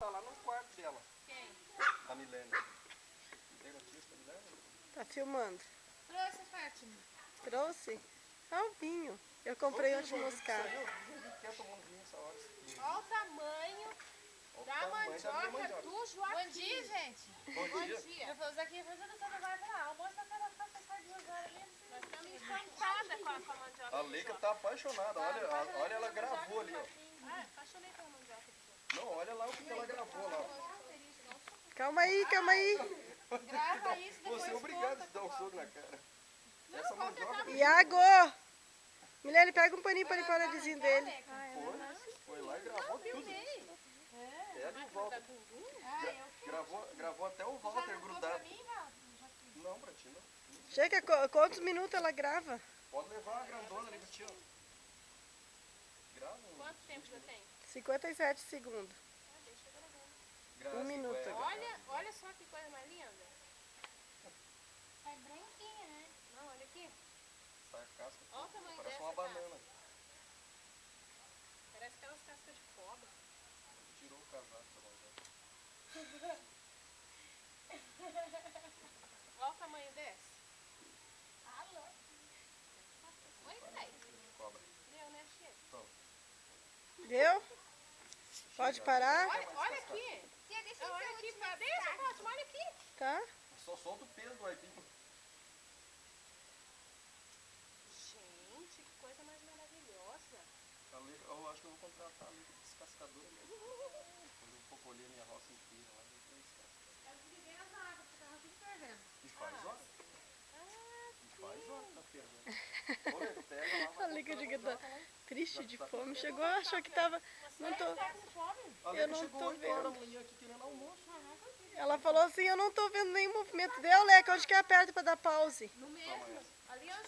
tá lá no quarto dela. Quem? A Milene. Tem notícia da Milene? Tá filmando. Trouxe, Fátima. Trouxe? Ah, o vinho. Eu comprei ontem moscado. Quem tomou vinho essa hora? Olha o tamanho da mandioca do Joaquim. Bom dia, gente. Bom dia. Eu vou usar aqui fazendo essa vai falar. Almoço vai passar 2 horas mesmo. Nós estamos encantadas com a mandioca. A Leica tá apaixonada. Olha, ela gravou ali, ó. Ah, apaixonei pela mandioca. Não, olha lá o que ela gravou lá. Calma aí, calma aí. Grava isso depois. Você é obrigado a dar um soco na cara. Essa mandioca... Iago! Milene, pega um paninho pra limpar o narizinho dele. Foi lá e gravou tudo. Ela e o Walter. Gravou até o Walter grudado. Não, pra ti não. Chega, quantos minutos ela grava? Pode levar a grandona ali pro tio. Grava. Quanto tempo já tem? 57 segundos. Deixa gravando. 1 minuto. Olha só que coisa mais linda. Sai branquinha, né? Não, olha aqui. Sai a casca. Olha o tamanho Parece dessa, uma banana. Parece aquelas cascas de cobra. Tirou o casaco da mandioca. Olha o tamanho dessa. Oi, pai. Cobra. Deu, né, Chico? Então. Deu? Pode parar? Olha aqui. Olha aqui, deixa, Fátima, olha aqui. Tá? Só solta o peso do aipim. Gente, que coisa mais maravilhosa. Eu acho que eu vou contratar a Leica de descascadora mesmo. Quando eu for colher minha roça inteira lá, eu vou descascar. E faz hora. E faz hora que tá fervendo. Ô, Leica, pega lá. A Leica tá triste de fome. Chegou, achou que tava... Não tô... A Leica chegou 8 horas da manhã aqui querendo almoço. Ela falou assim, eu não tô vendo nenhum movimento. Deu, Leica, onde que aperta pra dar pause? No mesmo. Ali onde